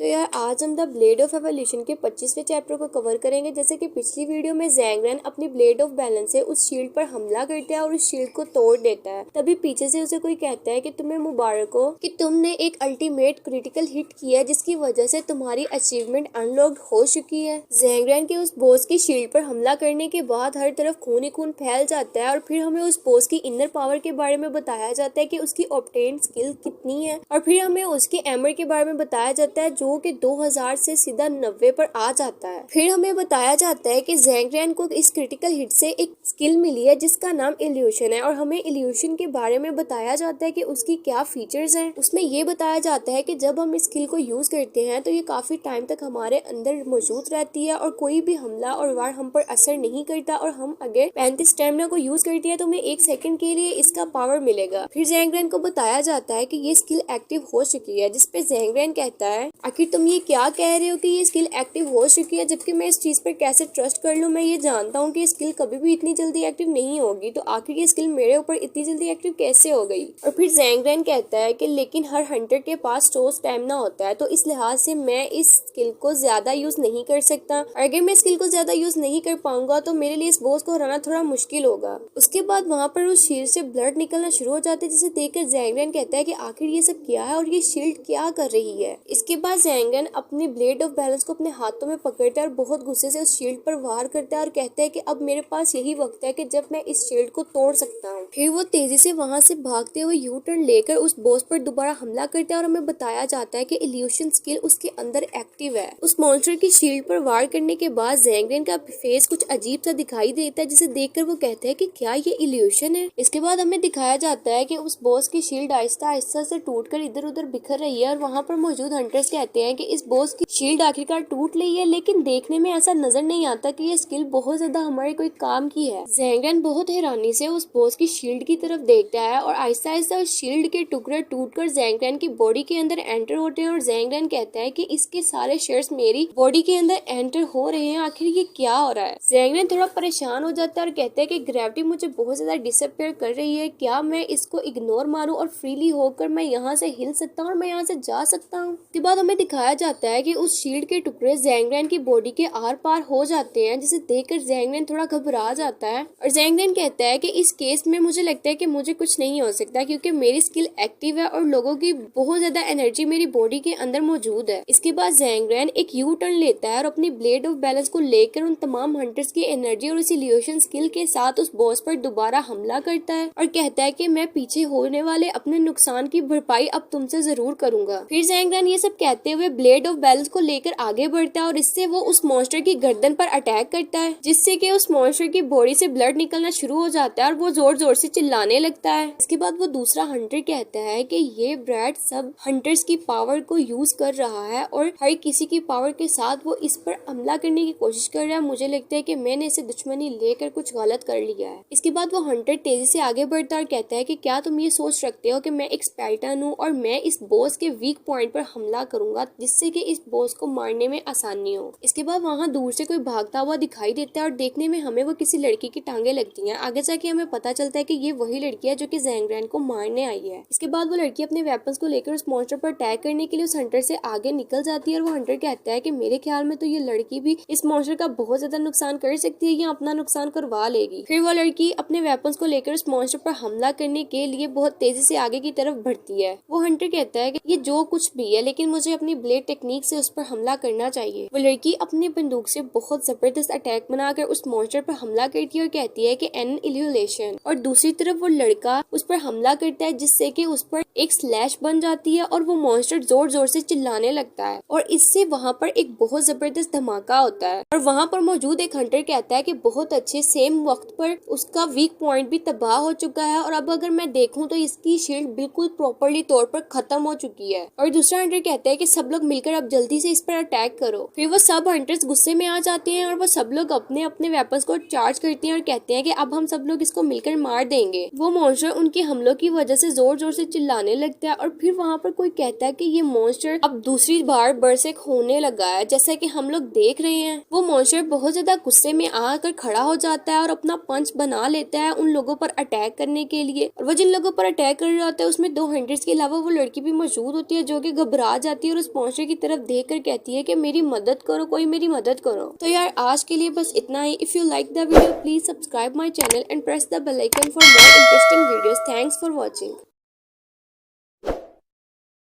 तो यार आज हम द ब्लेड ऑफ एवोल्यूशन के 25वें चैप्टर को कवर करेंगे। जैसे कि पिछली वीडियो में ज़ैंग रैन अपनी ब्लेड ऑफ बैलेंस से उस शील्ड पर हमला करता है और उस शील्ड को तोड़ देता है। तभी पीछे से उसे कोई कहता है कि तुम्हें मुबारक हो कि तुमने एक अल्टीमेट क्रिटिकल हिट किया जिसकी वजह से तुम्हारी अचीवमेंट अनलॉक्ड हो चुकी है। ज़ैंग रैन के उस बॉस की शील्ड पर हमला करने के बाद हर तरफ खून ही खून फैल जाता है और फिर हमें उस बॉस की इनर पावर के बारे में बताया जाता है कि उसकी ऑब्टेन स्किल कितनी है और फिर हमें उसके एमर के बारे में बताया जाता है जो कि 2000 से सीधा 90 पर आ जाता है। फिर हमें बताया जाता है कि ज़ैंग रैन को इस क्रिटिकल हिट से एक स्किल मिली है जिसका नाम इल्यूशन है और हमें इल्यूशन के बारे में बताया जाता है कि उसकी क्या फीचर्स हैं। उसमें ये बताया जाता है कि जब हम इस स्किल को यूज करते हैं तो ये काफी टाइम तक हमारे अंदर मौजूद रहती है और कोई भी हमला और वार हम पर असर नहीं करता और हम अगर 35 स्टेमिना को यूज करते हैं तो हमें 1 सेकंड के लिए इसका पावर मिलेगा। फिर ज़ैंग रैन को बताया जाता है कि ये स्किल एक्टिव हो चुकी है, जिसपे ज़ैंग रैन कहता है आखिर तुम ये क्या कह रहे हो कि ये स्किल एक्टिव हो चुकी है, जबकि मैं इस चीज पर कैसे ट्रस्ट कर लूं। मैं ये जानता हूँ कि स्किल कभी भी इतनी जल्दी एक्टिव नहीं होगी, तो आखिर ये स्किल मेरे ऊपर इतनी जल्दी एक्टिव कैसे हो गई। और फिर ज़ैंग रैन कहता है कि लेकिन हर हंटर के पास 100 स्टैमिना होता है, तो इस लिहाज से मैं इस स्किल को ज्यादा यूज नहीं कर सकता और अगर मैं स्किल को ज्यादा यूज नहीं कर पाऊंगा तो मेरे लिए इस बॉस को हराना थोड़ा मुश्किल होगा। उसके बाद वहाँ पर उस शील्ड से ब्लड निकलना शुरू हो जाता है, जिसे देखकर ज़ैंग रैन कहता है कि आखिर ये सब क्या है और ये शील्ड क्या कर रही है। इसके बाद ज़ैंग रैन अपनी ब्लेड ऑफ बैलेंस को अपने हाथों में पकड़ता है और बहुत गुस्से से उस शील्ड पर वार करता है और कहता है कि अब मेरे पास यही वक्त है कि जब मैं इस शील्ड को तोड़ सकता हूँ। फिर वो तेजी से वहाँ से भागते हुए यू टर्न लेकर उस बॉस पर दोबारा हमला करता है और हमें बताया जाता है कि इल्यूशन स्किल उसके अंदर एक्टिव है। उस मॉन्स्टर की शील्ड पर वार करने के बाद ज़ैंग रैन का फेस कुछ अजीब सा दिखाई देता है, जिसे देखकर वो कहता है कि क्या ये इल्यूशन है। इसके बाद हमें दिखाया जाता है कि उस बॉस की शील्ड आहिस्ता आहिस्ता से टूटकर इधर उधर बिखर रही है और वहाँ पर मौजूद हंटर्स कहते हैं कि इस बॉस की शील्ड आखिरकार टूट ली है, लेकिन देखने में ऐसा नजर नहीं आता कि ये स्किल बहुत ज्यादा हमारे कोई काम की है। ज़ैंग रैन बहुत हैरानी से उस बॉस की शील्ड की तरफ देखता है और आहिस्ता आहिस्ता उस शील्ड के टुकड़े टूटकर ज़ैंग रैन की बॉडी के अंदर एंटर होते हैं और ज़ैंग रैन कहता है कि इसके सारे शेयर्स मेरी बॉडी के अंदर एंटर हो रहे हैं, आखिर ये क्या हो रहा है। ज़ैंग रैन थोड़ा परेशान हो जाता है और कहता है कि ग्रेविटी मुझे बहुत ज्यादा डिसअपियर कर रही है, क्या मैं इसको इग्नोर मारूं और फ्रीली होकर मैं यहाँ से हिल सकता हूँ और मैं यहाँ से जा सकता हूँ। उसके बाद हमें दिखाया जाता है कि उस शील्ड के टुकड़े ज़ैंग रैन की बॉडी के आर पार हो जाते हैं, जिसे देखकर ज़ैंग रैन थोड़ा घबरा जाता है और ज़ैंग रैन कहता है कि इस केस में मुझे लगता है कि मुझे कुछ नहीं हो सकता क्योंकि मेरी स्किल एक्टिव है और लोगों की बहुत ज्यादा एनर्जी मेरी बॉडी के अंदर मौजूद है। इसके बाद ज़ैंग रैन एक यू टर्न लेता है और अपनी ब्लेड ऑफ बैलेंस को लेकर उन तमाम हंटर्स की एनर्जी और उस इल्यूशन स्किल के साथ उस बॉस पर दोबारा हमला करता है और कहता है कि मैं पीछे होने वाले अपने नुकसान की भरपाई अब तुमसे जरूर करूंगा। फिर ज़ैंग रैन ये सब कहते हुए ब्लेड ऑफ बैलेंस को लेकर आगे बढ़ता है और इससे वो उस मॉन्स्टर की गर्दन पर अटैक करता है, जिससे कि उस मॉन्स्टर की बॉडी से ब्लड निकलना शुरू हो जाता है और वो जोर जोर से चिल्लाने लगता है। इसके बाद वो दूसरा हंटर कहता है कि ये ब्रैड सब हंटर्स की पावर को यूज कर रहा है और हर किसी की पावर के साथ वो इस पर हमला करने की कोशिश कर रहा है। मुझे लगता है कि मैंने इसे दुश्मनी लेकर कुछ गलत कर लिया है। इसके बाद वो हंटर तेजी से आगे बढ़ता है और कहता है कि क्या तुम ये सोच रखते हो कि मैं एक स्पार्टन हूँ और मैं इस बॉस के वीक पॉइंट पर हमला करूंगा जिससे कि इस बॉस को मारने में आसानी हो। इसके बाद वहाँ दूर से कोई भागता हुआ दिखाई देता है और देखने में हमें वो किसी लड़की की टांगे लगती हैं। आगे जाके हमें पता चलता है कि ये वही लड़की है जो कि ज़ैंग रैन को मारने आई है। इसके बाद वो लड़की अपने वेपन्स को लेकर उस मॉन्स्टर पर अटैक करने के लिए उस हंटर से आगे निकल जाती है और वो हंटर कहता है कि मेरे ख्याल में तो ये लड़की भी इस मॉन्स्टर का बहुत ज्यादा नुकसान कर सकती है या अपना नुकसान करवा लेगी। फिर वो लड़की अपने वेपन्स को लेकर उस मॉन्स्टर पर हमला करने के लिए बहुत तेजी से आगे की तरफ बढ़ती है। वो हंटर कहता है कि ये जो कुछ भी है लेकिन मुझे अपनी ब्लेड टेक्निक से उस पर हमला करना चाहिए। वो लड़की अपनी बंदूक से बहुत जबरदस्त अटैक बनाकर उस मॉन्स्टर पर हमला करती है और कहती है कि एन इल्यूलेशन, और दूसरी तरफ वो लड़का उस पर हमला करता है जिससे कि उस पर एक स्लैश बन जाती है और वो मॉन्स्टर जोर जोर से चिल्लाने लगता है और इससे वहाँ पर एक बहुत जबरदस्त धमाका होता है और वहाँ पर मौजूद एक हंटर कहता है कि बहुत अच्छे, सेम वक्त पर उसका वीक पॉइंट भी तबाह हो चुका है और अब अगर मैं देखूं तो इसकी शील्ड बिल्कुल प्रॉपरली तौर पर खत्म हो चुकी है। और दूसरा हंटर कहता है कि सब लोग मिलकर अब जल्दी से इस पर अटैक करो। फिर वो सब हंटर्स गुस्से में आ जाते हैं और वो सब लोग अपने अपने वेपन्स को चार्ज करते हैं और कहते हैं कि अब हम सब लोग इसको मिलकर मार देंगे। वो मॉन्स्टर उनके हमलों की वजह से जोर जोर से चिल्लाने लगता है और फिर वहाँ पर कोई कहता है कि ये मॉन्स्टर अब दूसरी बार बरसेक होने लगा है, जैसा कि हम लोग देख रहे हैं। वो मॉन्स्टर बहुत ज्यादा गुस्से में आकर खड़ा हो जाता है और अपना पंच बना लेता है उन लोगों पर अटैक करने के लिए। और वो जिन लोगों पर अटैक कर रहा होता है उसमें 2 हंटर्स के अलावा वो लड़की भी मौजूद होती है जो कि घबरा जाती है और उस मॉन्स्टर की तरफ देख कर कहती है कि मेरी मदद करो, कोई मेरी मदद करो। तो यार आज के लिए बस इतना ही। If you like the video please subscribe my channel and press the bell icon for more interesting videos. Thanks for watching.